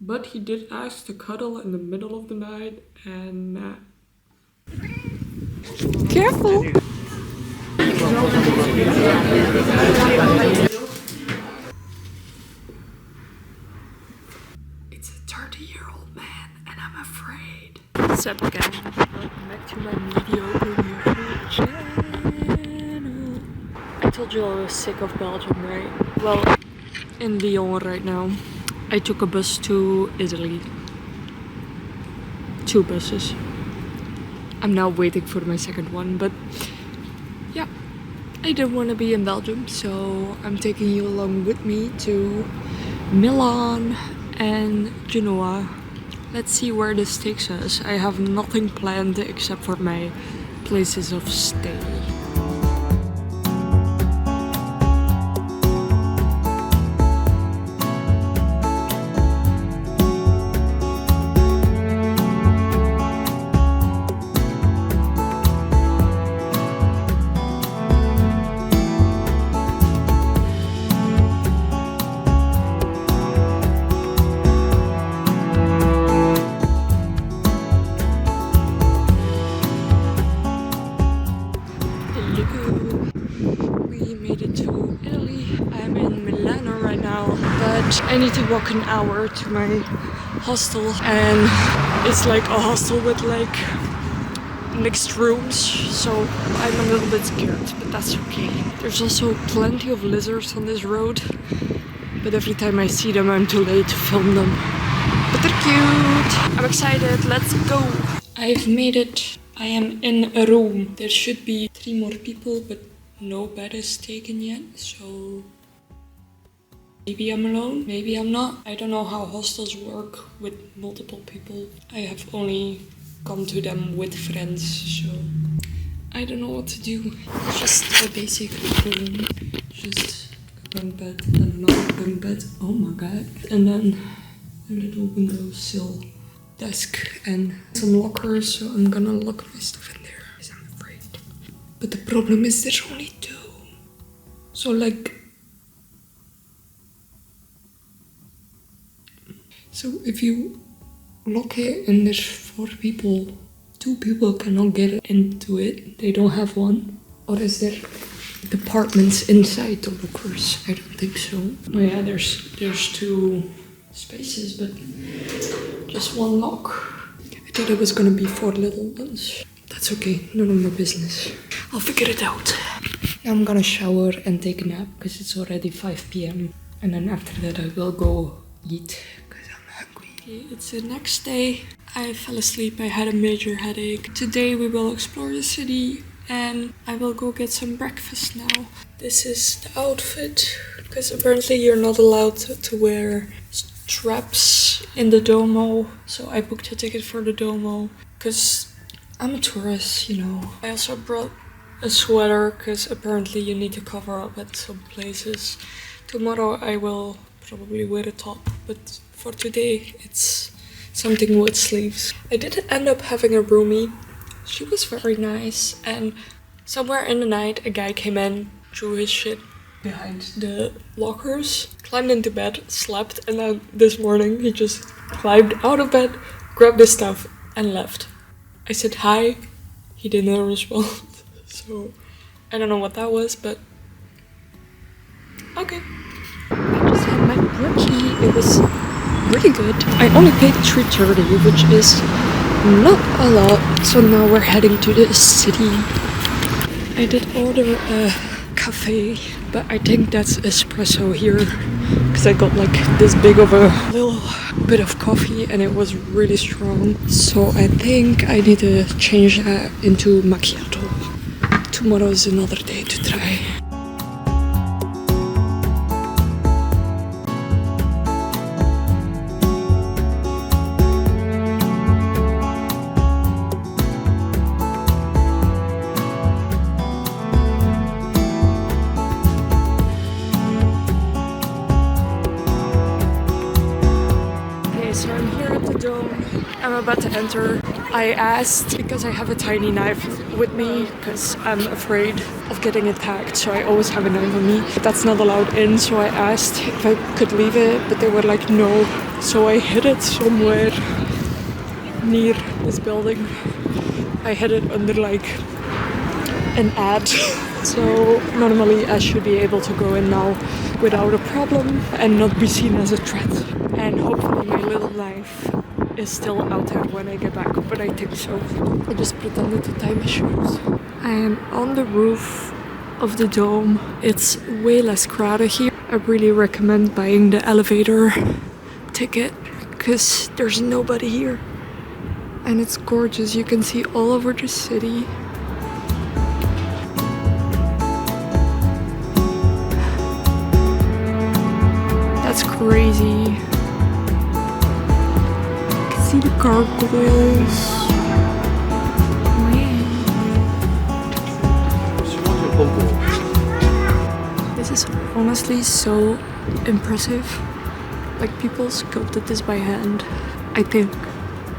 But he did ask to cuddle in the middle of the night, and careful! It's a 30-year-old man, and I'm afraid. What's up, guys? Welcome back to my mediocre YouTube channel. I told you I was sick of Belgium, right? Well, in Lyon right now. I took a bus to Italy. 2 buses. I'm now waiting for my second one, but yeah, I didn't want to be in Belgium, so I'm taking you along with me to Milan and Genoa. Let's see where this takes us. I have nothing planned except for my places of stay. We made it to Italy. I'm in Milan right now, but I need to walk an hour to my hostel, and it's like a hostel with like mixed rooms, so I'm a little bit scared, but that's okay. There's also plenty of lizards on this road, but every time I see them I'm too late to film them. But they're cute! I'm excited, let's go! I've made it. I am in a room. There should be 3 more people, but no bed is taken yet, so maybe I'm alone, maybe I'm not. I don't know how hostels work with multiple people. I have only come to them with friends, so I don't know what to do. It's just a basic room, just a bunk bed and another bunk bed. Oh my god! And then a little windowsill desk and some lockers, so I'm gonna lock my stuff in there because I'm afraid. But the problem is there's only 2. So like, so if you lock it and there's 4 people, 2 people cannot get into it. They don't have one. Or is there departments inside the lockers? I don't think so. Oh yeah, there's 2 spaces, but just 1 lock. I thought it was gonna be 4 little ones. That's okay, none of my business. I'll figure it out. Now I'm gonna shower and take a nap because it's already 5 p.m. And then after that I will go eat because I'm hungry. Okay, it's the next day. I fell asleep, I had a major headache. Today we will explore the city and I will go get some breakfast now. This is the outfit because apparently you're not allowed to wear straps in the Duomo, so I booked a ticket for the Duomo because I'm a tourist, you know. I also brought a sweater because apparently you need to cover up at some places. Tomorrow I will probably wear a top, but for today it's something with sleeves. I did end up having a roomie. She was very nice, and somewhere in the night a guy came in, threw his shit behind the lockers, climbed into bed, slept, and then this morning he just climbed out of bed, grabbed his stuff, and left. I said hi, he didn't respond, so I don't know what that was, but okay. I just had my brekkie, it was really good. I only paid $3.30, which is not a lot, so now we're heading to the city. I did order a cafe, but I think that's espresso here because I got like this big of a little bit of coffee and it was really strong, so I think I need to change that into macchiato. Tomorrow is another day to try. So I'm here at the Dome. I'm about to enter. I asked because I have a tiny knife with me because I'm afraid of getting attacked, so I always have a knife on me. But that's not allowed in, so I asked if I could leave it, but they were like no. So I hid it somewhere near this building. I hid it under like an ad. So normally I should be able to go in now without a problem and not be seen as a threat. And hopefully my little knife is still out there when I get back, but I think so. I just pretended to tie my shoes. I am on the roof of the dome. It's way less crowded here. I really recommend buying the elevator ticket because there's nobody here. And it's gorgeous. You can see all over the city. That's crazy. See the gargoyles. Man. This is honestly so impressive. Like people sculpted this by hand. I think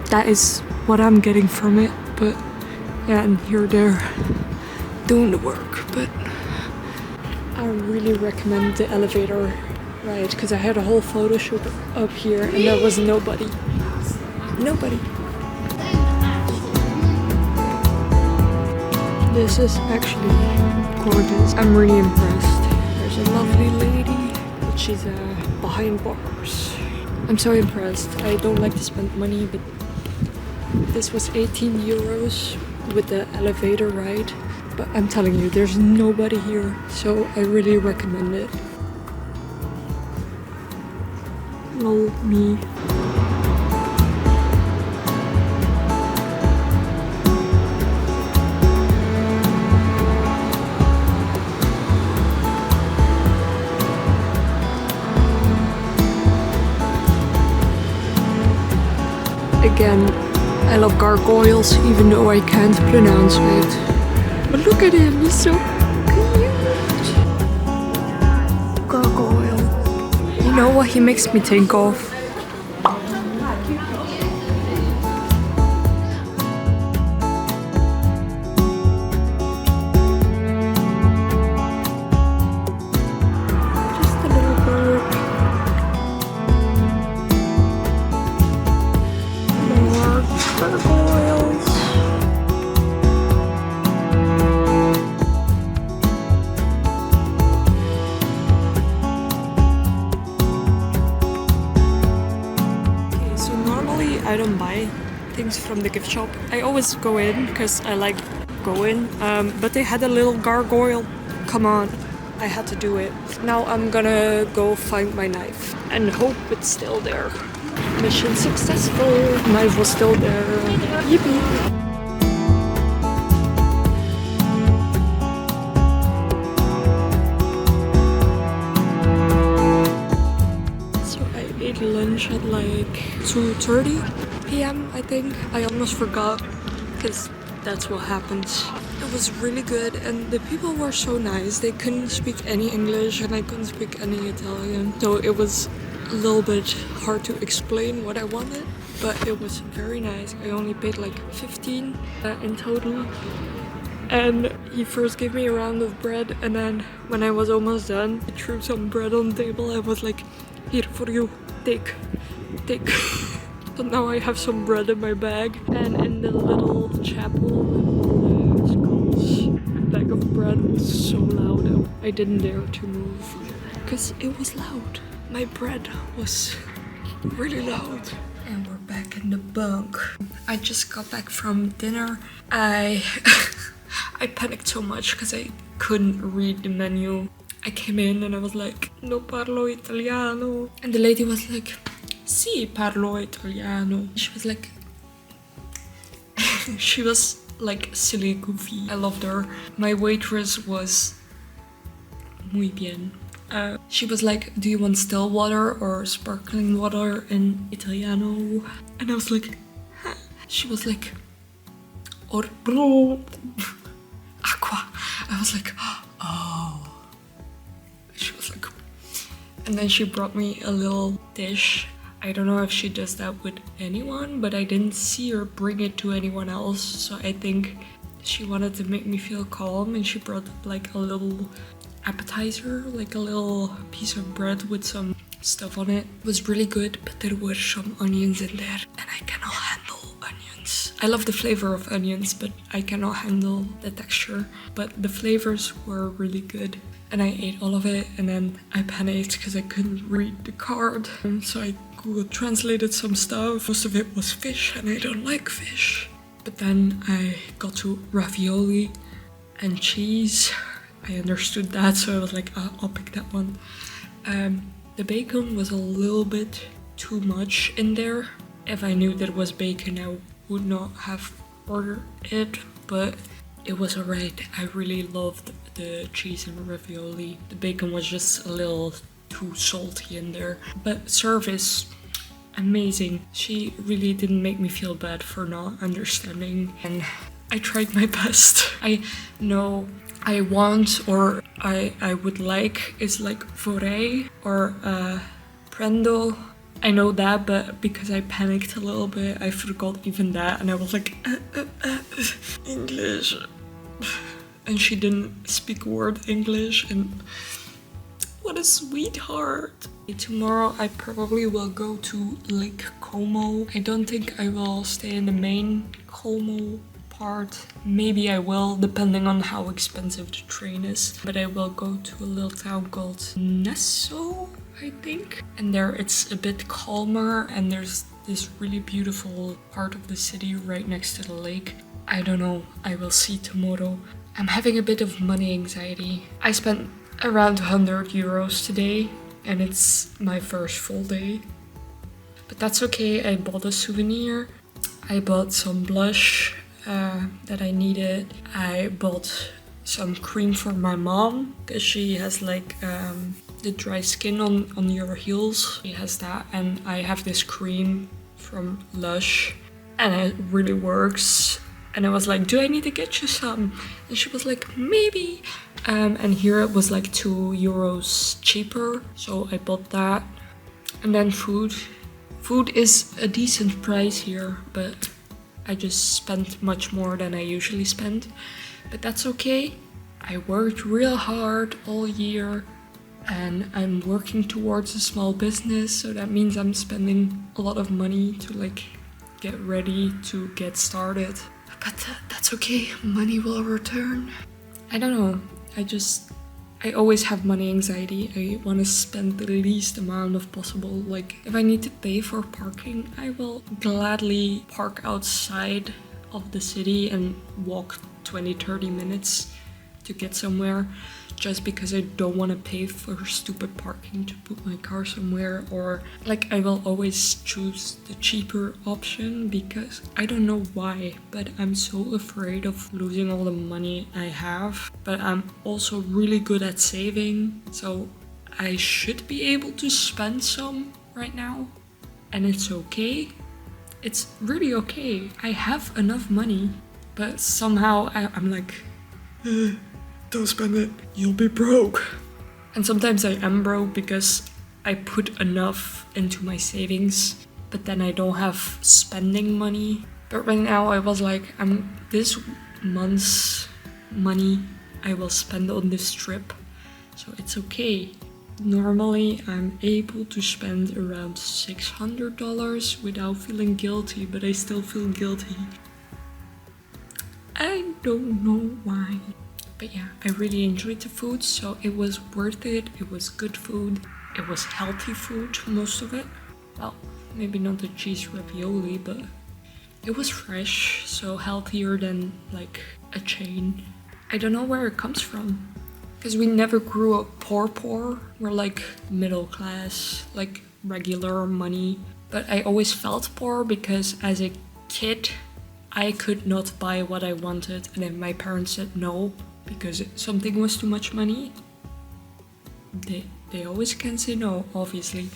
that is what I'm getting from it. But yeah, and here they're doing the work. But I really recommend the elevator ride because I had a whole photo shoot up here and there was nobody. Nobody. This is actually gorgeous. I'm really impressed. There's a lovely lady, but she's behind bars. I'm so impressed. I don't like to spend money, but this was 18 euros with the elevator ride. But I'm telling you, there's nobody here, so I really recommend it. Lol, me. Again, I love gargoyles even though I can't pronounce it. But look at him, he's so cute. Gargoyle. You know what he makes me think of? Just a little bird. More gargoyles. Okay, so normally I don't buy things from the gift shop. I always go in because I like going, but they had a little gargoyle. Come on, I had to do it. Now I'm gonna go find my knife and hope it's still there. Mission successful. Knife was still there. Yippee! So I ate lunch at like 2:30 p.m. I think. I almost forgot because that's what happens. It was really good and the people were so nice. They couldn't speak any English and I couldn't speak any Italian. So it was a little bit hard to explain what I wanted, but it was very nice. I only paid like 15 in total. And he first gave me a round of bread and then when I was almost done, he threw some bread on the table. I was like, here for you, take. So now I have some bread in my bag and in the little chapel, the skulls bag of bread was so loud. I didn't dare to move because it was loud. My bread was really loud. And we're back in the bunk. I just got back from dinner. I panicked so much because I couldn't read the menu. I came in and I was like, no parlo italiano. And the lady was like, sì, parlo italiano. She was like silly, goofy. I loved her. My waitress was muy bien. She was like, do you want still water or sparkling water in Italiano? And I was like, huh. She was like, or aqua. I was like, oh. She was like, and then she brought me a little dish I don't know if she does that with anyone, but I didn't see her bring it to anyone else. So I think she wanted to make me feel calm, and she brought like a little appetizer, like a little piece of bread with some stuff on it. It was really good, but there were some onions in there, and I cannot handle onions. I love the flavor of onions, but I cannot handle the texture. But the flavors were really good, and I ate all of it, and then I panicked because I couldn't read the card. And so I Google translated some stuff. Most of it was fish, and I don't like fish. But then I got to ravioli and cheese. I understood that, so I was like, I'll pick that one. The bacon was a little bit too much in there. If I knew that it was bacon, I would not have ordered it, but it was alright. I really loved the cheese and ravioli. The bacon was just a little too salty in there. But service, amazing. She really didn't make me feel bad for not understanding, and I tried my best. I know I want, or I would like, is like vorrei or prendo. I know that, but because I panicked a little bit, I forgot even that, and I was like, English. And she didn't speak a word English, and what a sweetheart. Tomorrow I probably will go to Lake Como. I don't think I will stay in the main Como part. Maybe I will, depending on how expensive the train is. But I will go to a little town called Nesso, I think. And there it's a bit calmer, and there's this really beautiful part of the city right next to the lake. I don't know, I will see tomorrow. I'm having a bit of money anxiety. I spent around 100 euros today, and it's my first full day. But that's okay, I bought a souvenir. I bought some blush that I needed. I bought some cream for my mom, because she has like the dry skin on your heels. She has that, and I have this cream from Lush, and it really works. And I was like, do I need to get you some? And she was like, maybe. And here it was like 2 euros cheaper, so I bought that. And then food. Food is a decent price here, but I just spent much more than I usually spend. But that's okay. I worked real hard all year, and I'm working towards a small business, so that means I'm spending a lot of money to like get ready to get started. But that's okay, money will return. I don't know, I always have money anxiety. I want to spend the least amount of possible. Like, if I need to pay for parking, I will gladly park outside of the city and walk 20-30 minutes to get somewhere, just because I don't want to pay for stupid parking to put my car somewhere. Or like, I will always choose the cheaper option, because I don't know why, but I'm so afraid of losing all the money I have. But I'm also really good at saving, so I should be able to spend some right now, and it's okay. It's really okay. I have enough money, but somehow I'm like, don't spend it, you'll be broke. And sometimes I am broke because I put enough into my savings, but then I don't have spending money. But right now I was like, this month's money I will spend on this trip, so it's okay. Normally I'm able to spend around $600 without feeling guilty, but I still feel guilty. I don't know why. But yeah, I really enjoyed the food, so it was worth it. It was good food. It was healthy food, most of it. Well, maybe not the cheese ravioli, but it was fresh, so healthier than like a chain. I don't know where it comes from, because we never grew up poor. We're like middle class, like regular money. But I always felt poor because as a kid, I could not buy what I wanted, and if my parents said no, because something was too much money, they always can say no, obviously.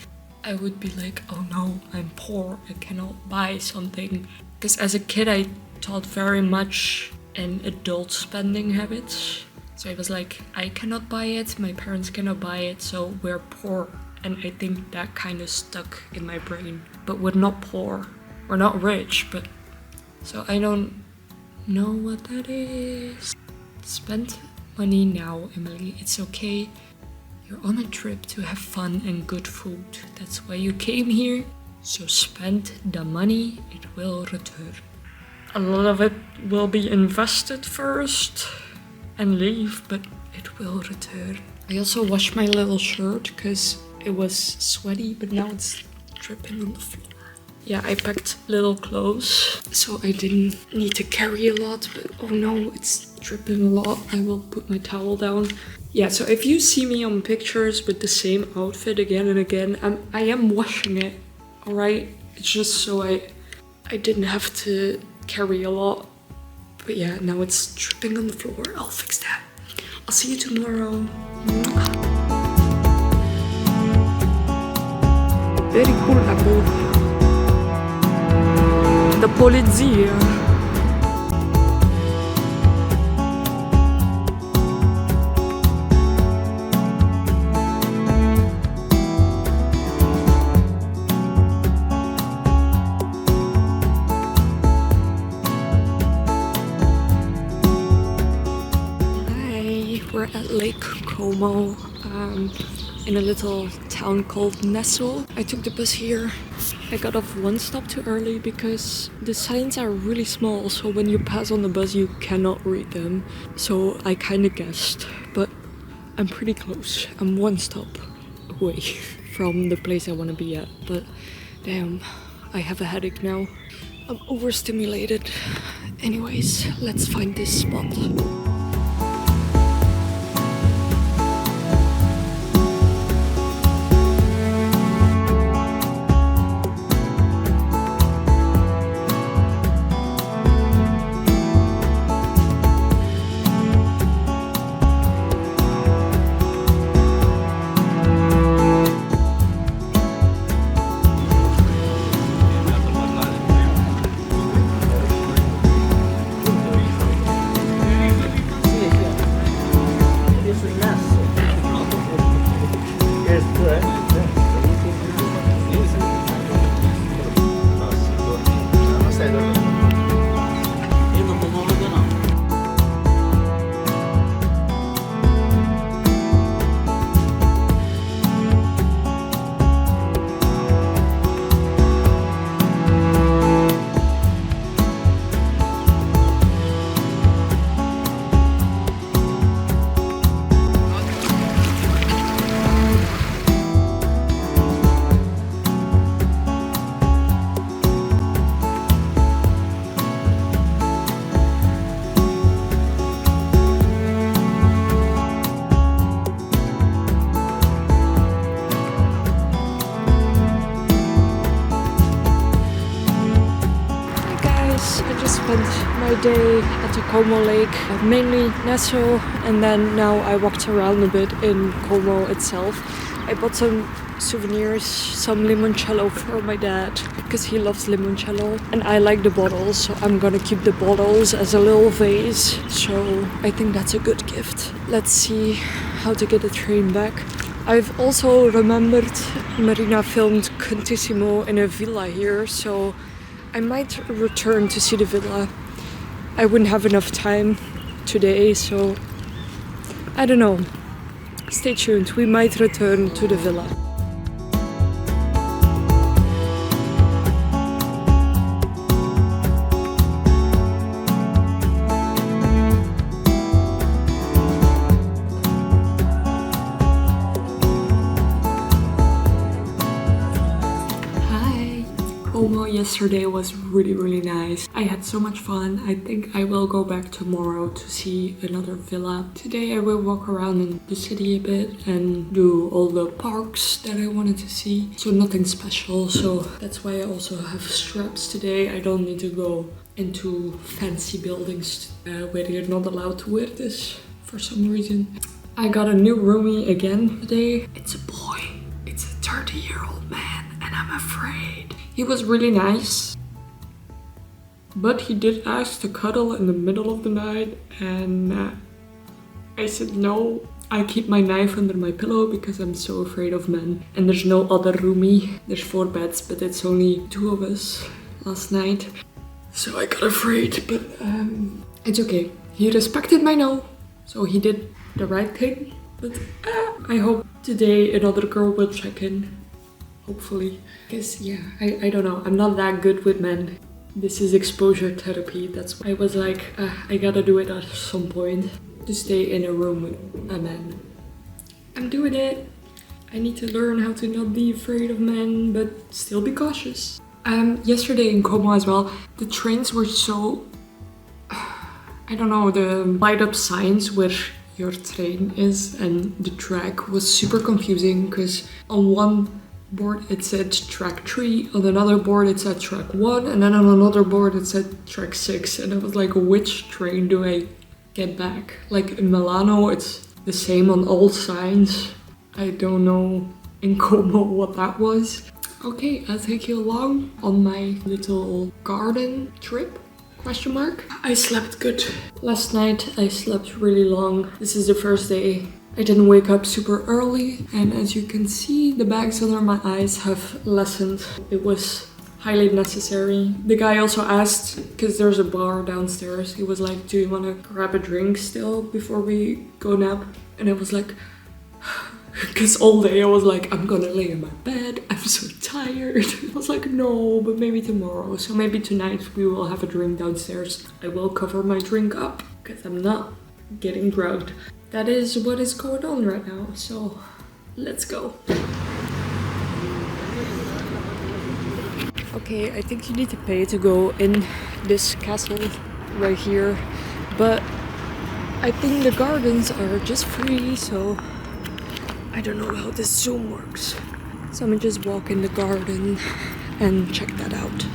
I would be like, oh no, I'm poor, I cannot buy something. Because as a kid I thought very much in adult spending habits. So I was like, I cannot buy it, my parents cannot buy it, so we're poor. and I think that kind of stuck in my brain. But we're not poor, we're not rich, but so I don't know what that is. Spend money now, Emily. It's okay. You're on a trip to have fun and good food. That's why you came here. So spend the money, it will return. A lot of it will be invested first and leave, but it will return. I also washed my little shirt because it was sweaty, but now it's dripping on the floor. Yeah, I packed little clothes, so I didn't need to carry a lot, but oh no, it's dripping a lot. I will put my towel down. Yeah, so if you see me on pictures with the same outfit again and again, I am washing it, alright? It's just so I didn't have to carry a lot. But yeah, now it's dripping on the floor. I'll fix that. I'll see you tomorrow. Very cool apple. The polizia. We're at Lake Como in a little town called Nessel. I took the bus here. I got off one stop too early because the signs are really small, so when you pass on the bus you cannot read them. So I kind of guessed, but I'm pretty close. I'm one stop away from the place I want to be at, but damn, I have a headache now. I'm overstimulated. Anyways, let's find this spot. My day at the Como Lake, mainly Nassau, and then now I walked around a bit in Como itself. I bought some souvenirs, some limoncello for my dad, because he loves limoncello, and I like the bottles, so I'm gonna keep the bottles as a little vase, so I think that's a good gift. Let's see how to get a train back. I've also remembered Marina filmed Contissimo in a villa here, so I might return to see the villa. I wouldn't have enough time today, so I don't know. Stay tuned, we might return to the villa. Como yesterday was really nice. I had so much fun. I think I will go back tomorrow to see another villa. Today I will walk around in the city a bit and do all the parks that I wanted to see. So nothing special, so that's why I also have straps today. I don't need to go into fancy buildings where you're not allowed to wear this for some reason. I got a new roomie again today. It's a boy. It's a 30-year-old man and I'm afraid. He was really nice, but he did ask to cuddle in the middle of the night, and I said no. I keep my knife under my pillow because I'm so afraid of men. And there's no other roomie. There's 4 beds, but it's only 2 of us last night. So I got afraid, but it's okay. He respected my no, so he did the right thing. But I hope today another girl will check in. Hopefully. Because yeah, I don't know. I'm not that good with men. This is exposure therapy. That's why I was like, I gotta do it at some point. To stay in a room with a man. I'm doing it. I need to learn how to not be afraid of men, but still be cautious. Yesterday in Como as well, the trains were so... I don't know, the light up signs where your train is and the track was super confusing because on one board it said track 3, on another board it said track 1, and then on another board it said track 6, and I was like, which train do I get back? Like in Milano it's the same on all signs. I don't know in Como what that was. Okay, I'll take you along on my little garden trip, question mark. I slept good. Last night I slept really long. This is the first day I didn't wake up super early, and as you can see, the bags under my eyes have lessened. It was highly necessary. The guy also asked, because there's a bar downstairs, he was like, do you want to grab a drink still before we go nap? And I was like, because all day I was like, I'm gonna lay in my bed, I'm so tired. I was like, no, but maybe tomorrow. So maybe tonight we will have a drink downstairs. I will cover my drink up, because I'm not getting drugged. That is what is going on right now, so let's go. Okay, I think you need to pay to go in this castle right here, but I think the gardens are just free, so I don't know how this Zoom works. So I'm gonna just walk in the garden and check that out.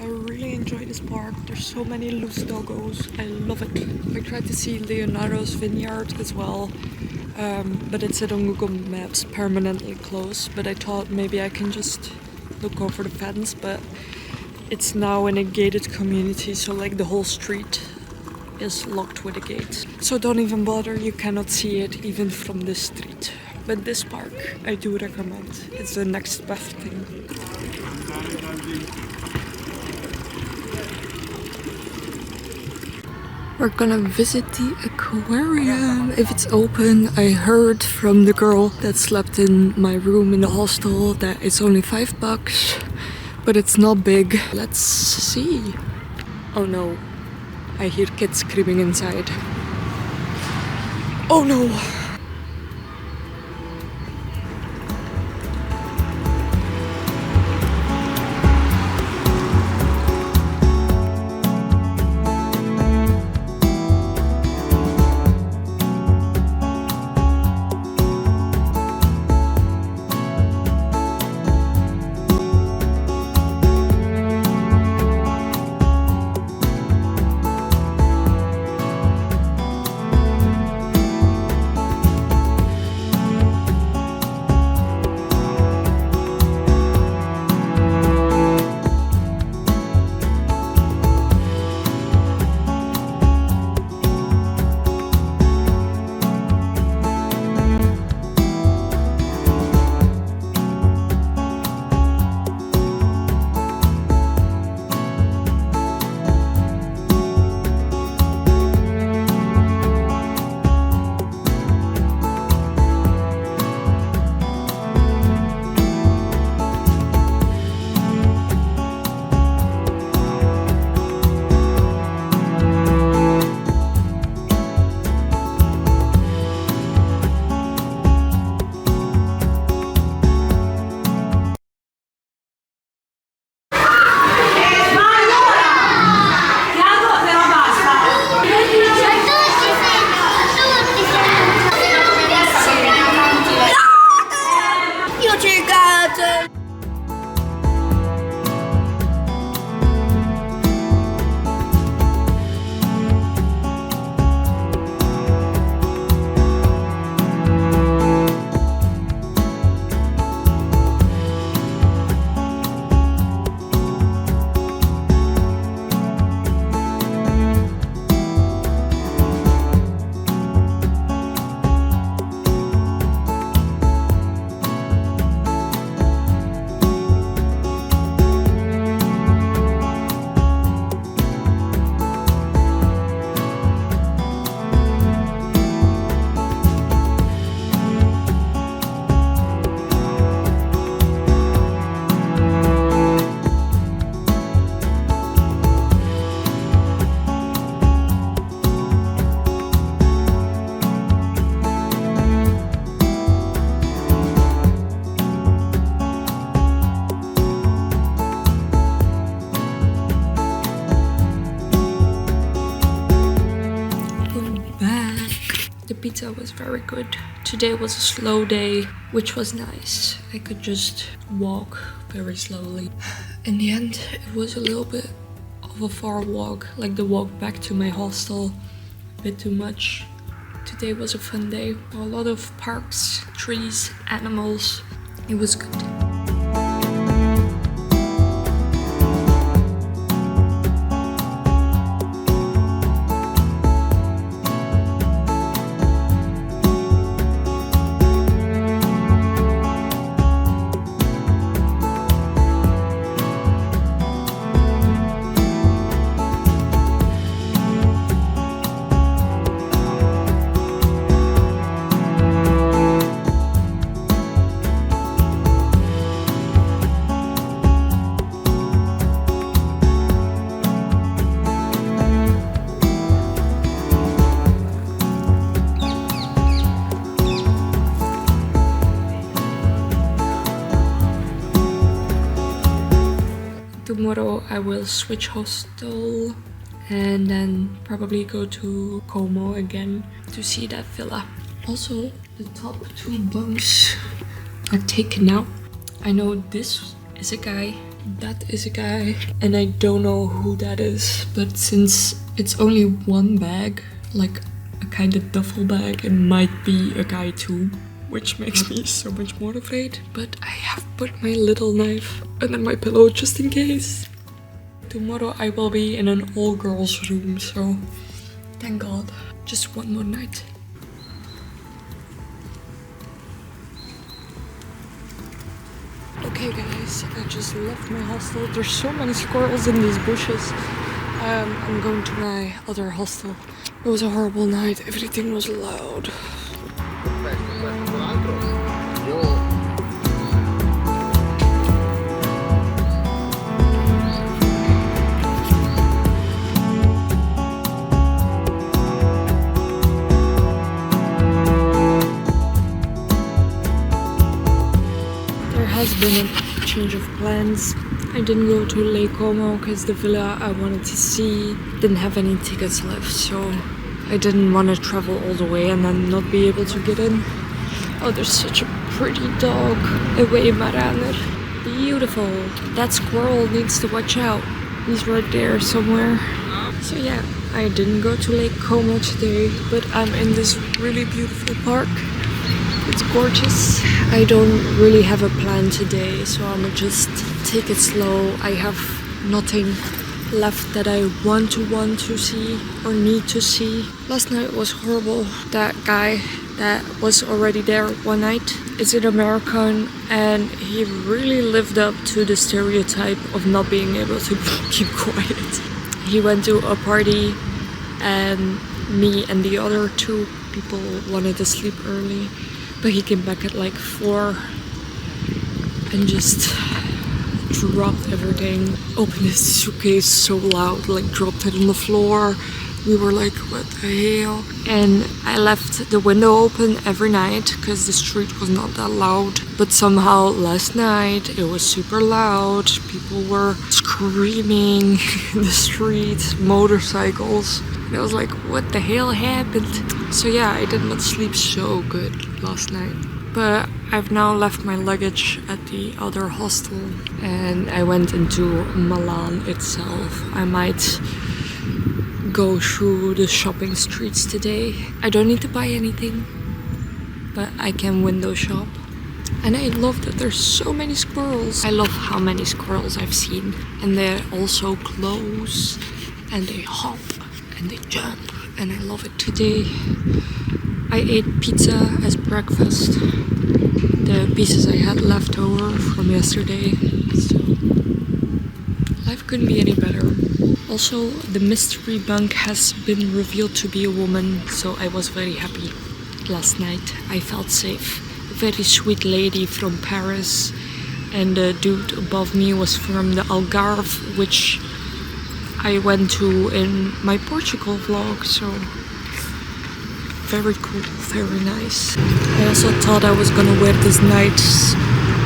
I really enjoy this park. There's so many loose doggos. I love it. I tried to see Leonardo's vineyard as well, but it said on Google Maps permanently closed, but I thought maybe I can just look over the fence, but it's now in a gated community, so like the whole street is locked with a gate. So don't even bother, you cannot see it even from this street. But this park, I do recommend. It's the next best thing. We're gonna visit the aquarium if it's open. I heard from the girl that slept in my room in the hostel that it's only $5. But it's not big. Let's see. Oh no. I hear kids screaming inside. Oh no! pizza was very good. Today was a slow day, which was nice. I could just walk very slowly. In the end, it was a little bit of a far walk, like the walk back to my hostel, a bit too much. Today was a fun day. A lot of parks, trees, animals. It was good. Tomorrow I will switch hostel and then probably go to Como again to see that villa. Also, the top 2 bunks are taken out. I know this is a guy, that is a guy, and I don't know who that is, but since it's only one bag, like a kind of duffel bag, it might be a guy too, which makes me so much more afraid. But I have put my little knife under my pillow just in case. Tomorrow I will be in an all-girls room, so thank God. Just one more night. Okay guys, I just left my hostel. There's so many squirrels in these bushes. I'm going to my other hostel. It was a horrible night. Everything was loud. Has been a change of plans. I didn't go to Lake Como because the villa I wanted to see didn't have any tickets left, so I didn't want to travel all the way and then not be able to get in. Oh, there's such a pretty dog. Away Maraner. Beautiful. That squirrel needs to watch out. He's right there somewhere. So yeah, I didn't go to Lake Como today, but I'm in this really beautiful park. It's gorgeous. I don't really have a plan today, so I'ma just take it slow. I have nothing left that I want to see or need to see. Last night was horrible. That guy that was already there one night is an American, and he really lived up to the stereotype of not being able to keep quiet. He went to a party and me and the other 2 people wanted to sleep early. But he came back at like 4 and just dropped everything. Opened his suitcase so loud, like dropped it on the floor. We were like, what the hell? And I left the window open every night because the street was not that loud. But somehow last night it was super loud. People were screaming in the street, motorcycles. And I was like, what the hell happened? So yeah, I did not sleep so good last night. But I've now left my luggage at the other hostel and I went into Milan itself. I might go through the shopping streets today. I don't need to buy anything, but I can window shop. And I love that there's so many squirrels. I love how many squirrels I've seen. And they're also close and they hop and they jump. And I love it. Today I ate pizza as breakfast. The pieces I had left over from yesterday. So life couldn't be any better. Also, the mystery bunk has been revealed to be a woman, so I was very happy. Last night I felt safe. A very sweet lady from Paris, and the dude above me was from the Algarve, which I went to in my Portugal vlog, so very cool, very nice. I also thought I was gonna wear this nice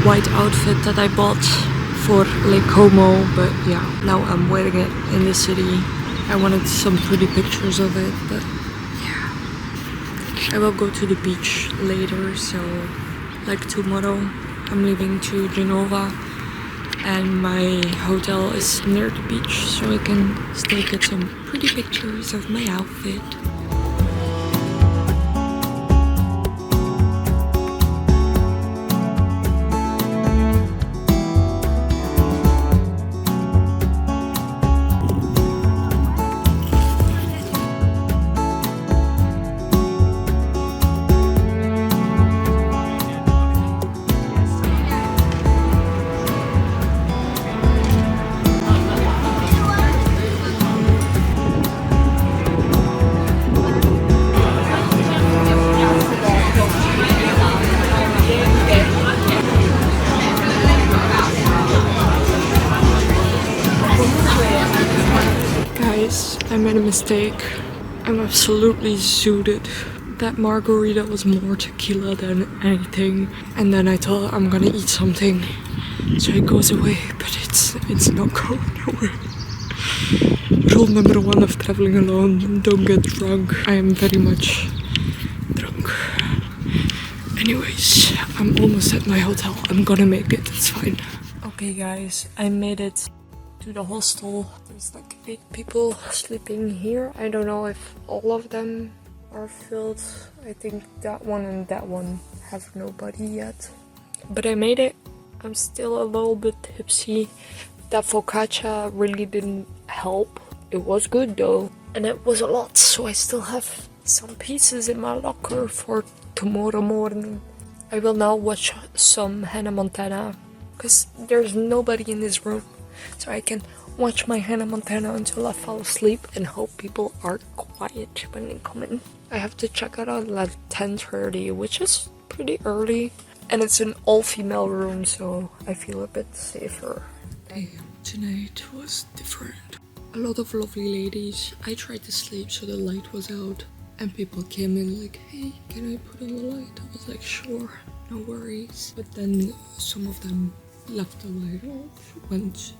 white outfit that I bought for Lake Como, but yeah, now I'm wearing it in the city. I wanted some pretty pictures of it, but yeah. I will go to the beach later, so like tomorrow I'm leaving to Genova and my hotel is near the beach, so I can still get some pretty pictures of my outfit. Guys, I made a mistake. I'm absolutely zooted. That margarita was more tequila than anything. And then I thought I'm gonna eat something, so it goes away, but it's not going away. Rule number 1 of traveling alone, don't get drunk. I am very much drunk. Anyways, I'm almost at my hotel. I'm gonna make it, it's fine. Okay guys, I made it to the hostel. There's like 8 people sleeping here. I don't know if all of them are filled. I think that one and that one have nobody yet. But I made it. I'm still a little bit tipsy. That focaccia really didn't help. It was good though. And it was a lot, so I still have some pieces in my locker for tomorrow morning. I will now watch some Hannah Montana because there's nobody in this room. So I can watch my Hannah Montana until I fall asleep and hope people are quiet when they come in. I have to check out at like 10:30, which is pretty early. And it's an all-female room, so I feel a bit safer. Tonight was different. A lot of lovely ladies. I tried to sleep so the light was out. And people came in like, hey, can I put on the light? I was like, sure, no worries. But then some of them left the light off, went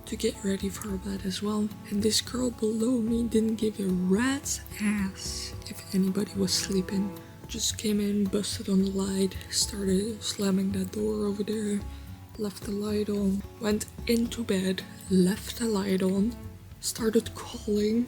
to get ready for bed as well. And this girl below me didn't give a rat's ass if anybody was sleeping. Just came in, busted on the light, started slamming that door over there, left the light on, went into bed, left the light on, started calling.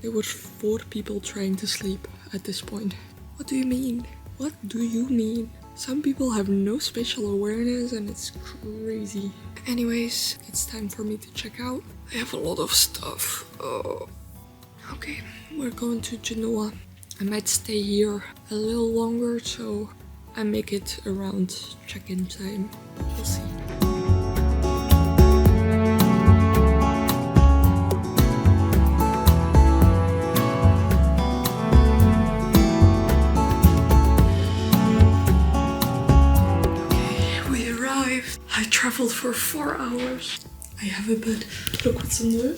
There were 4 people trying to sleep at this point. What do you mean? What do you mean? Some people have no spatial awareness and it's crazy. Anyways, it's time for me to check out. I have a lot of stuff. Oh. Okay, we're going to Genoa. I might stay here a little longer, so I make it around check-in time. We'll see. I traveled for 4 hours. I have a bed. Look what's on the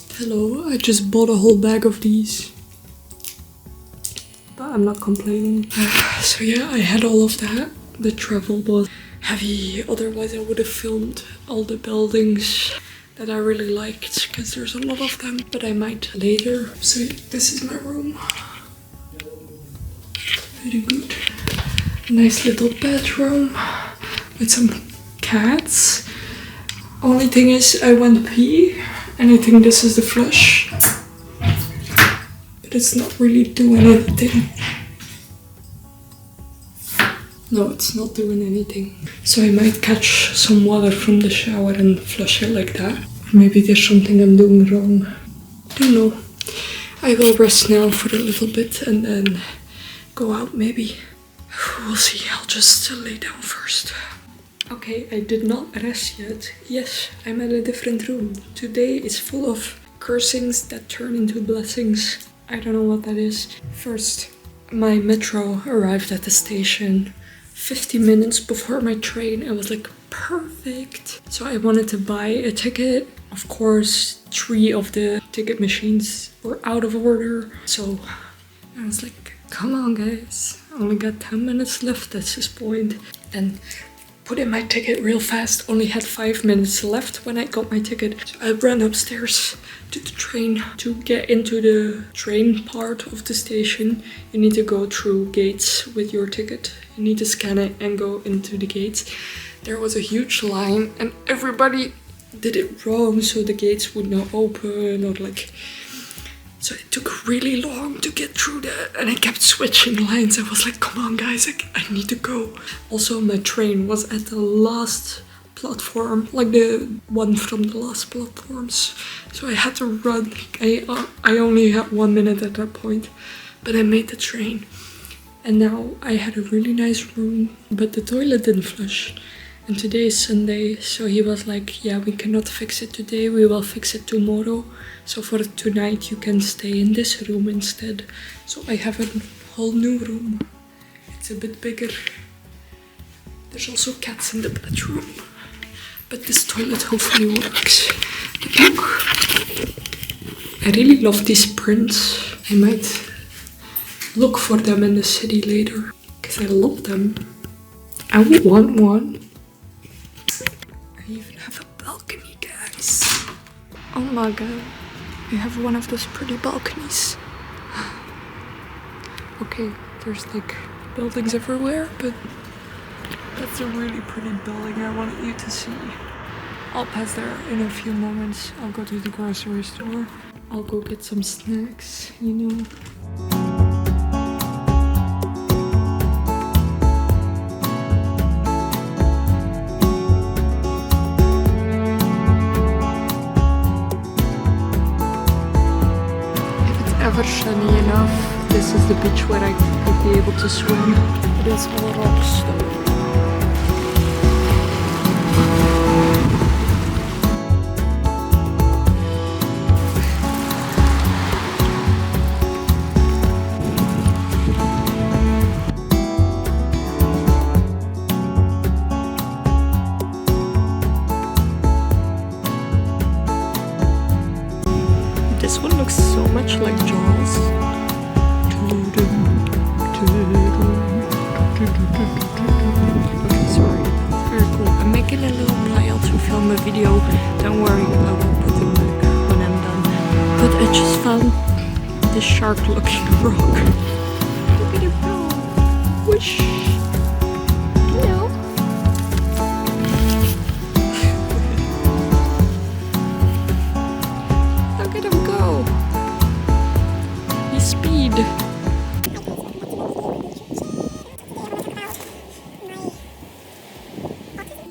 pillow. I just bought a whole bag of these. But I'm not complaining. So yeah, I had all of that. The travel was heavy. Otherwise I would have filmed all the buildings that I really liked, because there's a lot of them. But I might later. So this is my room. Very good. Nice little bedroom with some cats. Only thing is I went pee and I think this is the flush, but it's not really doing anything. No, it's not doing anything. So I might catch some water from the shower and flush it like that. Or maybe there's something I'm doing wrong. Don't know. I will rest now for a little bit and then go out maybe. We'll see. I'll just lay down first. Okay, I did not rest yet. Yes, I'm in a different room. Today is full of cursings that turn into blessings. I don't know what that is. First, my metro arrived at the station 50 minutes before my train. It was like perfect. So I wanted to buy a ticket. Of course, 3 of the ticket machines were out of order. So I was like, come on guys, I only got 10 minutes left at this point. And put in my ticket real fast. Only had 5 minutes left when I got my ticket. So I ran upstairs to the train. To get into the train part of the station, you need to go through gates with your ticket. You need to scan it and go into the gates. There was a huge line and everybody did it wrong, so the gates would not open or like... So it took really long to get through that, and I kept switching lines. I was like, come on guys, I need to go. Also, my train was at the last platform, like the one from the last platforms. So I had to run. I only had 1 minute at that point, but I made the train. And now I had a really nice room, but the toilet didn't flush. And today is Sunday, so he was like, yeah, we cannot fix it today, we will fix it tomorrow. So for tonight you can stay in this room instead. So I have a whole new room. It's a bit bigger. There's also cats in the bedroom. But this toilet hopefully works. Look. I really love these prints. I might look for them in the city later, because I love them. I would want one. I even have a balcony, guys. Oh my god. I have one of those pretty balconies. Okay, there's like buildings everywhere, but that's a really pretty building I want you to see. I'll pass there in a few moments. I'll go to the grocery store. I'll go get some snacks, you know. Ever sunny enough, this is the beach where I could be able to swim. It is all rocks though. This one looks so much like Jaws. Okay, sorry. Very cool. I'm making a little pile to film a video. Don't worry, I will put them back when I'm done. But I just found this shark-looking rock. Look at it go. Whoosh. No. Look at him go. His speed.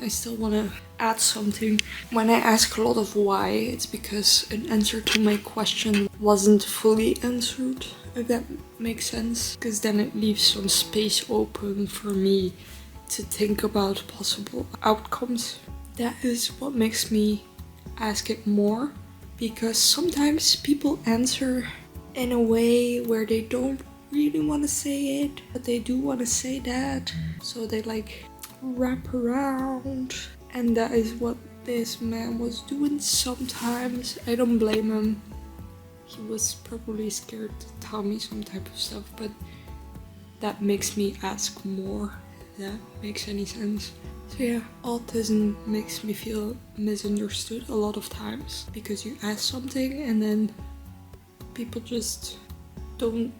I still want to add something. When I ask a lot of why, it's because an answer to my question wasn't fully answered, if that makes sense. Because then it leaves some space open for me to think about possible outcomes. That is what makes me ask it more. Because sometimes people answer in a way where they don't really want to say it, but they do want to say that. So they like wrap around, and that is what this man was doing sometimes. I don't blame him. He was probably scared to tell me some type of stuff, but that makes me ask more, if that makes any sense. So yeah, autism makes me feel misunderstood a lot of times, because you ask something and then people just don't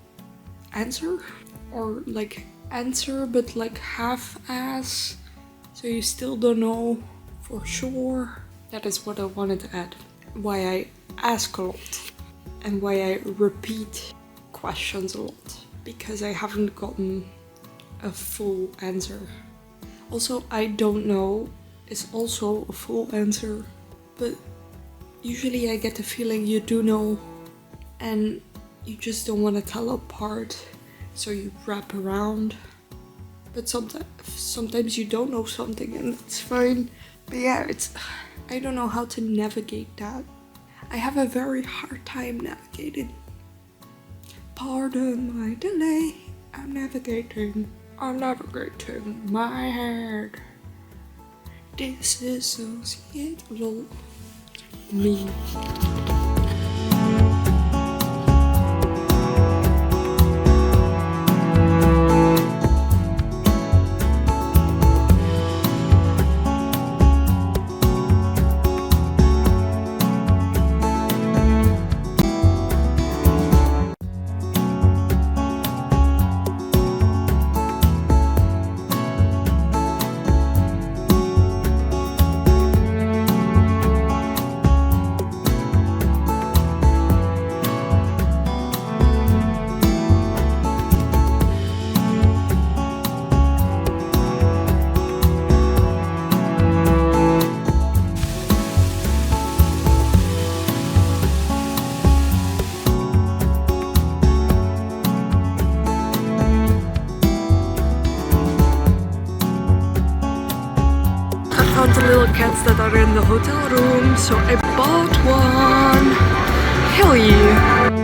answer, or like answer but like half-ass, so you still don't know for sure. That is what I wanted to add. Why I ask a lot and why I repeat questions a lot, because I haven't gotten a full answer. Also, I don't know is also a full answer, but usually I get the feeling you do know and you just don't want to tell apart, so you wrap around. But sometimes you don't know something and it's fine. But yeah, I don't know how to navigate that. I have a very hard time navigating. Pardon my delay. I'm navigating my head. Disassociate me. found the little cats that are in the hotel room, so I bought one. Hell yeah!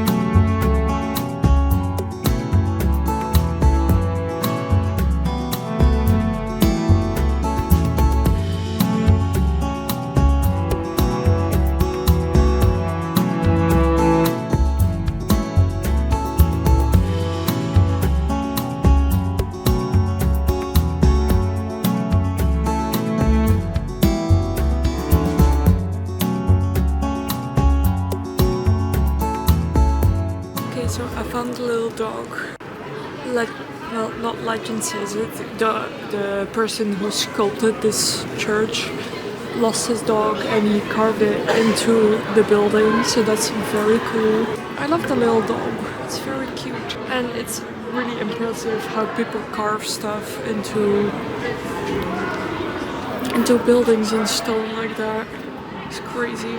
So I found a little dog. Well, not legend says it. The person who sculpted this church lost his dog and he carved it into the building. So that's very cool. I love the little dog. It's very cute. And it's really impressive how people carve stuff into buildings in stone like that. It's crazy.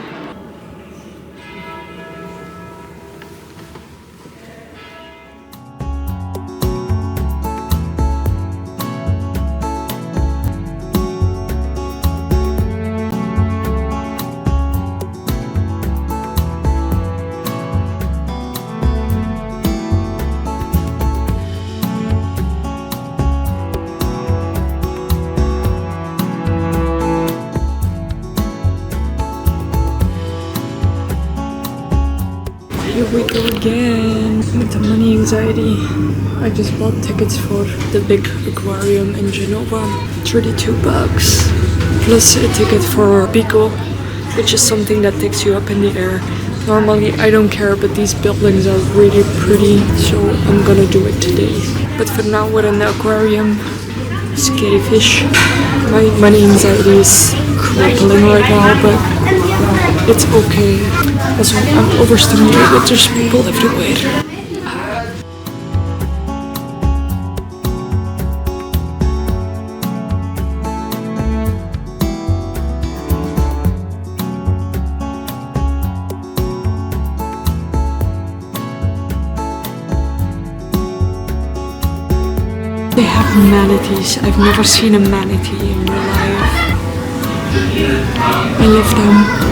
Here we go again with the money anxiety. I just bought tickets for the big aquarium in Genova, 32 bucks, plus a ticket for Pico, which is something that takes you up in the air. Normally I don't care, but these buildings are really pretty, so I'm gonna do it today. But for now we're in the aquarium, scary fish. My money anxiety is crippling right now, but it's okay. Also, I'm overstimulated, there's people everywhere. They have manatees. I've never seen a manatee in real life. I love them.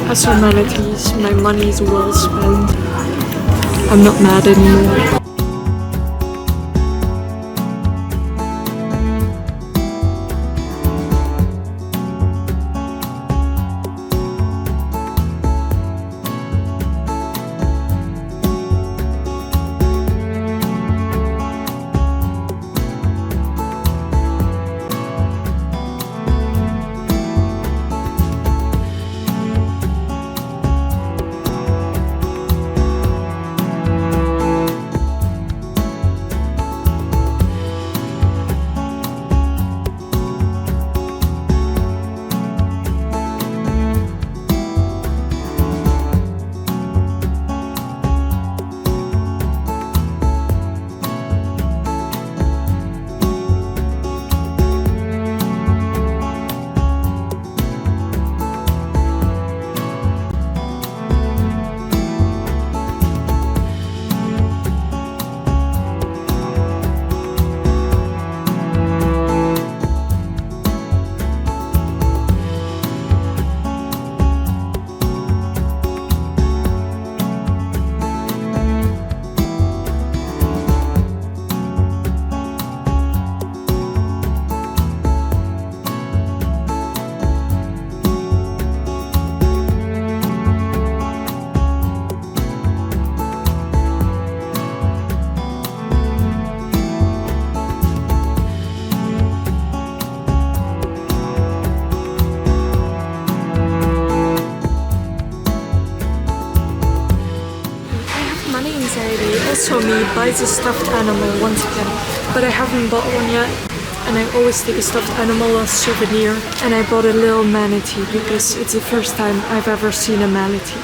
I saw manatees, my money is well spent. I'm not mad anymore. also me buys a stuffed animal once again, but I haven't bought one yet. And I always take a stuffed animal as souvenir. And I bought a little manatee because it's the first time I've ever seen a manatee.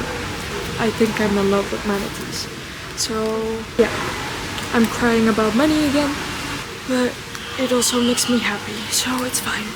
I think I'm in love with manatees. So yeah, I'm crying about money again, but it also makes me happy, so it's fine.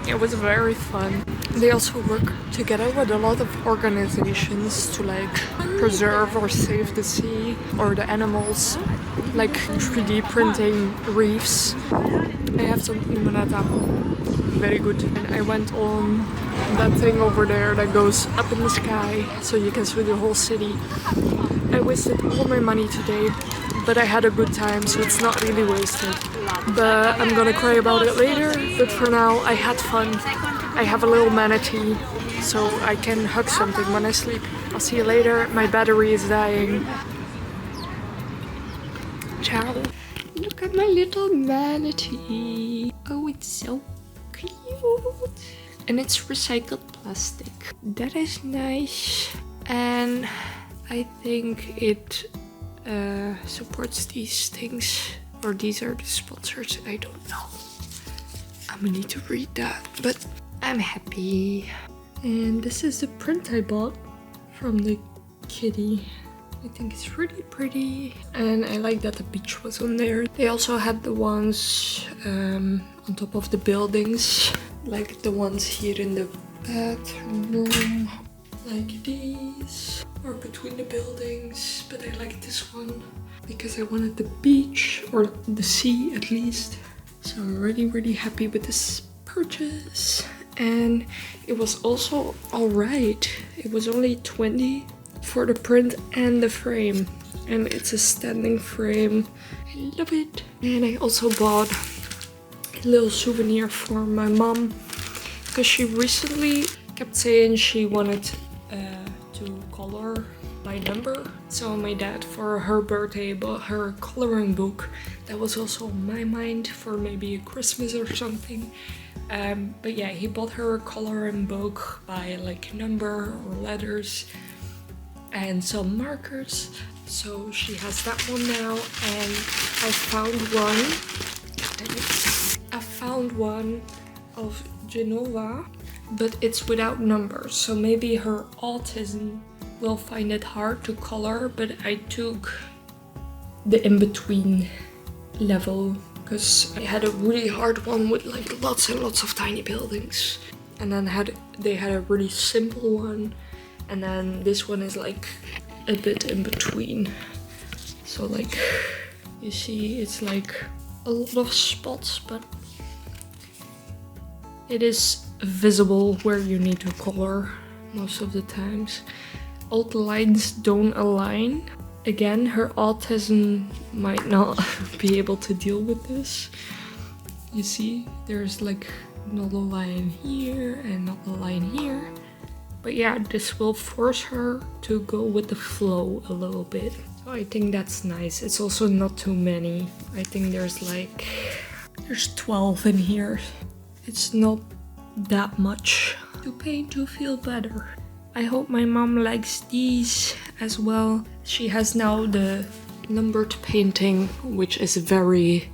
It was very fun. They also work together with a lot of organizations to like preserve or save the sea or the animals, like 3D printing reefs. I have some limonata, very good. And I went on that thing over there that goes up in the sky so you can see the whole city. I wasted all my money today, but I had a good time, so it's not really wasted. But I'm gonna cry about it later, but for now I had fun. I have a little manatee, so I can hug something when I sleep. I'll see you later. My battery is dying. Ciao. Look at my little manatee. Oh, it's so cute. And it's recycled plastic. That is nice. And I think it supports these things, or these are the sponsors, I don't know. I'm gonna need to read that, but I'm happy. And this is the print I bought from the kitty. I think it's really pretty, and I like that the beach was on there. They also had the ones on top of the buildings, like the ones here in the bathroom, like these, or between the buildings, but I like this one because I wanted the beach, or the sea at least. So I'm really happy with this purchase. And it was also alright. It was only 20 for the print and the frame. And it's a standing frame. I love it. And I also bought a little souvenir for my mom, because she recently kept saying she wanted to color by number. So my dad, for her birthday, bought her a coloring book. That was also on my mind for maybe a Christmas or something. But yeah, he bought her a coloring book by like number or letters and some markers. So she has that one now, and I found one of Genoa, but it's without numbers. So maybe her autism will find it hard to color, but I took the in-between level because I had a really hard one with like lots and lots of tiny buildings, and then they had a really simple one, and then this one is like a bit in between. So like you see, it's like a lot of spots, but it is visible where you need to color most of the times. All the lines don't align. Again, her autism might not be able to deal with this. You see, there's like not a line here and not a line here. But yeah, this will force her to go with the flow a little bit. So I think that's nice. It's also not too many. I think there's 12 in here. It's not that much to paint to feel better. I hope my mom likes these as well. She has now the numbered painting, which is very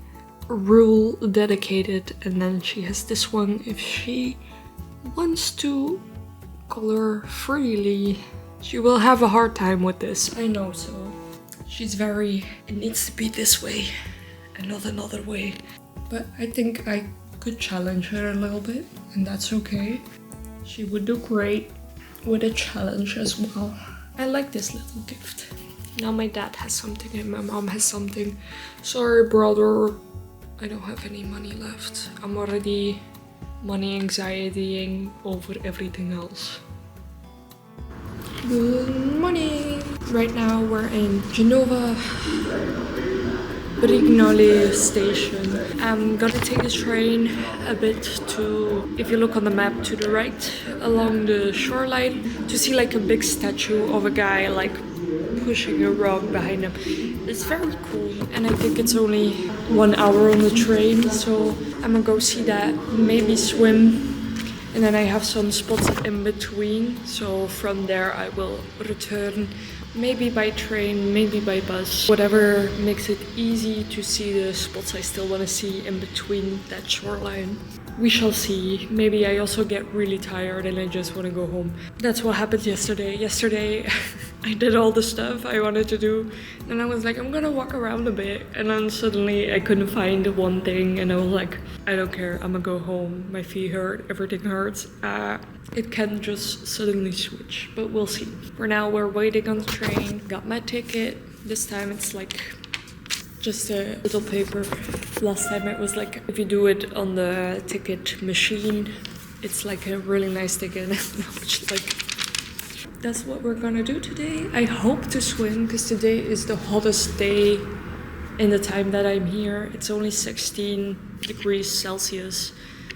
rule dedicated, and then she has this one if she wants to color freely. She will have a hard time with this, I know. So she's very, it needs to be this way and not another way. But I think I could challenge her a little bit, and that's okay. She would do great with a challenge as well. I like this little gift. Now my dad has something and my mom has something. Sorry, brother, I don't have any money left. I'm already money anxietying over everything else. Good morning! Right now we're in Genova, Brignole station. I'm gonna take the train a bit to, if you look on the map to the right, along the shoreline, to see like a big statue of a guy like pushing a rock behind him. It's very cool, and I think it's only 1 hour on the train, so I'm gonna go see that, maybe swim. And then I have some spots in between, so from there I will return, maybe by train, maybe by bus, whatever makes it easy to see the spots I still want to see in between that shoreline. We shall see. Maybe I also get really tired and I just want to go home. That's what happened yesterday. Yesterday I did all the stuff I wanted to do, and I was like, I'm gonna walk around a bit, and then suddenly I couldn't find one thing, and I was like, I don't care, I'm gonna go home. My feet hurt, everything hurts. It can just suddenly switch, but we'll see. For now, we're waiting on the train. Got my ticket. This time it's like just a little paper. Last time it was like, if you do it on the ticket machine, it's like a really nice ticket. Now it's like, that's what we're gonna do today. I hope to swim, because today is the hottest day in the time that I'm here. It's only 16 degrees Celsius,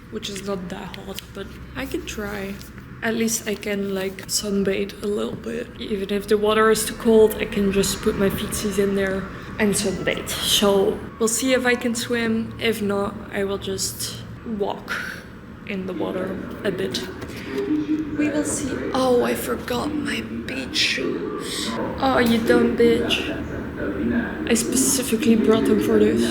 which is not that hot, but I can try. At least I can like sunbathe a little bit. Even if the water is too cold, I can just put my feetsies in there and sunbathe. So we'll see if I can swim. If not, I will just walk in the water a bit. We will see. Oh, I forgot my beach shoes. Oh, you dumb bitch. I specifically brought them for this.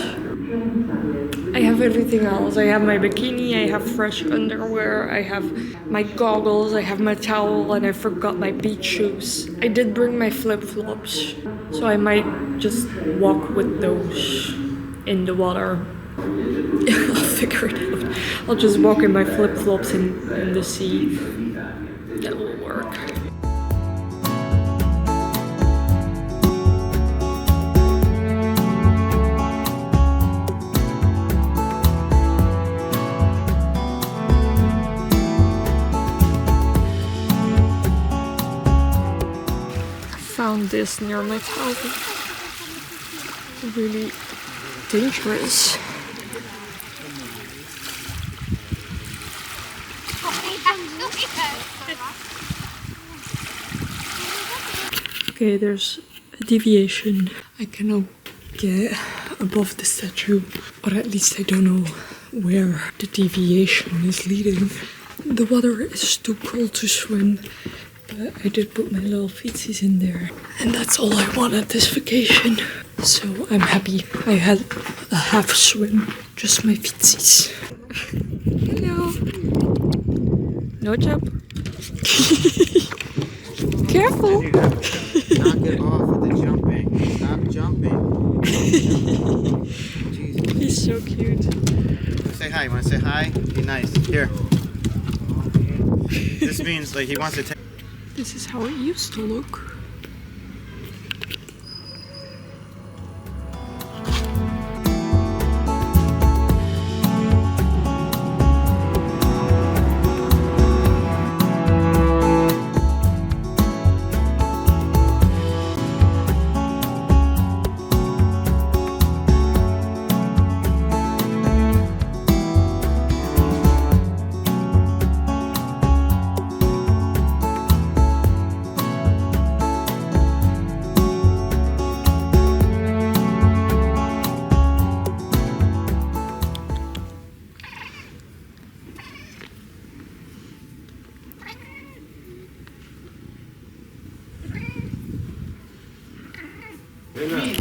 I have everything else. I have my bikini, I have fresh underwear, I have my goggles, I have my towel, and I forgot my beach shoes. I did bring my flip-flops, so I might just walk with those in the water. I'll figure it out. I'll just walk in my flip-flops in the sea. That will work. Found this near my towel. Really dangerous. Okay, there's a deviation. I cannot get above the statue, or at least I don't know where the deviation is leading. The water is too cold to swim, but I did put my little feetsies in there. And that's all I want at this vacation. So I'm happy. I had a half swim, just my feetsies. Hello. No jump. Careful. Knock it off with the jumping. Stop jumping. Jesus. He's so cute. Say hi. You want to say hi? Be nice. Here. This means like he wants to take. This is how it used to look.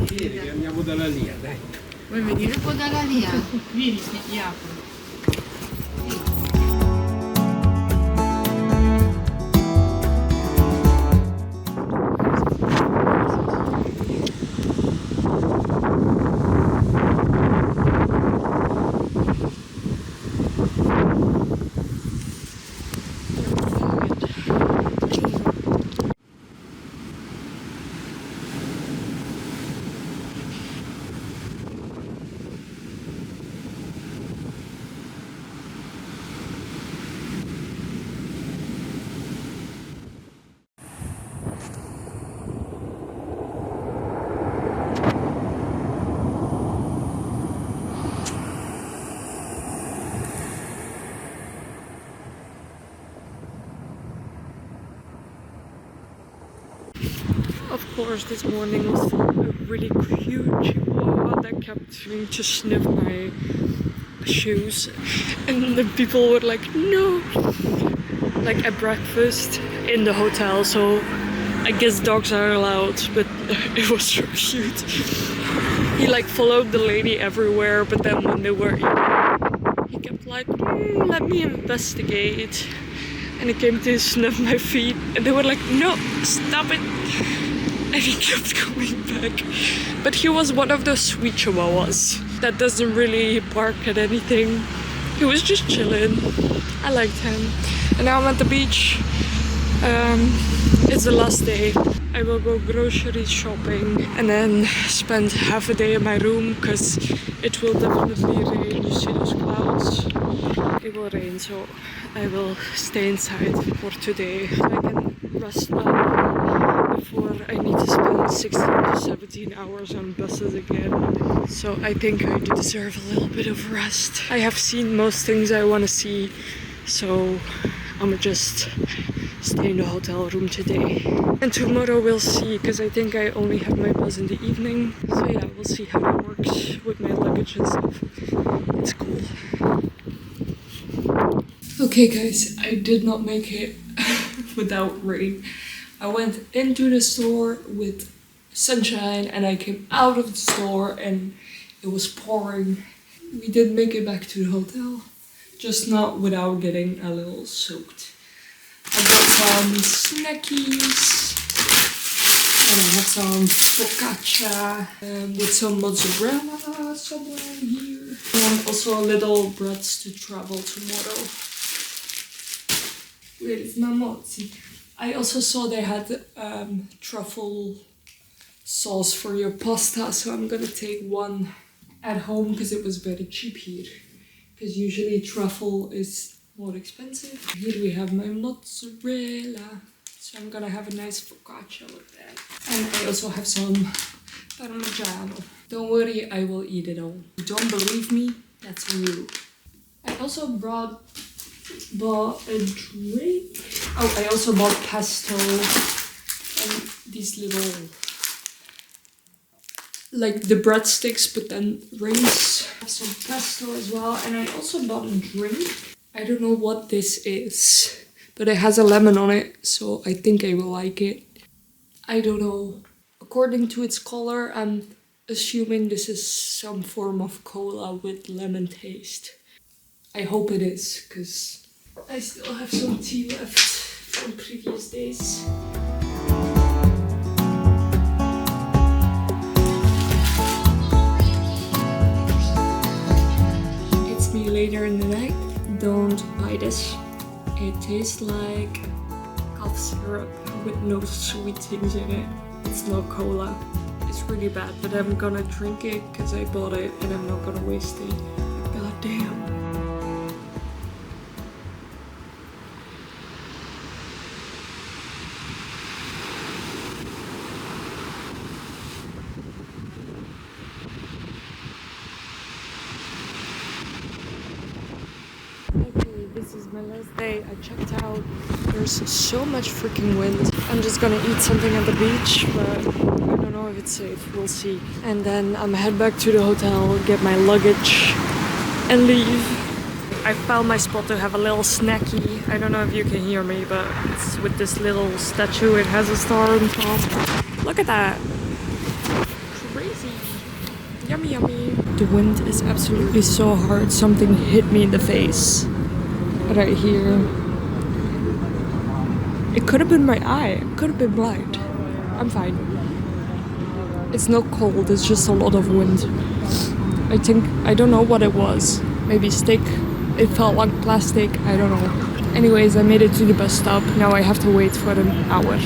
Vieni, che andiamo dalla Lia, dai. Vuoi venire un po' dalla Lia? Vieni, ti apro. Of course, this morning was a really cute chihuahua that kept trying to sniff my shoes, and the people were like, no, like at breakfast in the hotel. So I guess dogs are allowed, but it was so cute. He like followed the lady everywhere, but then when they were eating, he kept like, let me investigate. And he came to sniff my feet, and they were like, no, stop it. And he kept going back. But he was one of those sweet chihuahuas that doesn't really bark at anything. He was just chilling. I liked him. And now I'm at the beach. It's the last day. I will go grocery shopping and then spend half a day in my room because it will definitely rain. You see those clouds? It will rain, so I will stay inside for today so I can rest up before I need to spend 16 to 17 hours on buses again. So I think I deserve a little bit of rest. I have seen most things I want to see, so I'm gonna just stay in the hotel room today. And tomorrow we'll see, because I think I only have my bus in the evening. So yeah, we'll see how it works with my luggage and stuff. It's cool. Okay guys, I did not make it without rain. I went into the store with sunshine and I came out of the store and it was pouring. We did make it back to the hotel, just not without getting a little soaked. I got some snackies and I have some focaccia with some mozzarella somewhere in here. And also little breads to travel tomorrow. Where is my mozzi? I also saw they had truffle sauce for your pasta, so I'm gonna take one at home because it was very cheap here. Because usually truffle is more expensive. Here we have my mozzarella, so I'm gonna have a nice focaccia with that. And I also have some parmigiano. Don't worry, I will eat it all. You don't believe me? That's on you. I also bought a drink. Oh, I also bought pesto. And these little, like the breadsticks, but then rings. I have some pesto as well, and I also bought a drink. I don't know what this is, but it has a lemon on it, so I think I will like it. I don't know. According to its color, I'm assuming this is some form of cola with lemon taste. I hope it is, because I still have some tea left from previous days. It's me later in the night. Don't buy this. It tastes like cough syrup with no sweet things in it. It's not cola. It's really bad, but I'm gonna drink it because I bought it and I'm not gonna waste it. God damn. Okay, this is my last day. I checked out. There's so much freaking wind. I'm just gonna eat something at the beach, but I don't know if it's safe. We'll see. And then I'm head back to the hotel, get my luggage, and leave. I found my spot to have a little snacky. I don't know if you can hear me, but it's with this little statue. It has a star on top. Look at that. Crazy. Yummy, yummy. The wind is absolutely so hard. Something hit me in the face. Right here. It could have been my eye. I could have been blind. I'm fine. It's not cold. It's just a lot of wind. I don't know what it was. Maybe stick. It felt like plastic. I don't know. Anyways, I made it to the bus stop. Now I have to wait for an hour.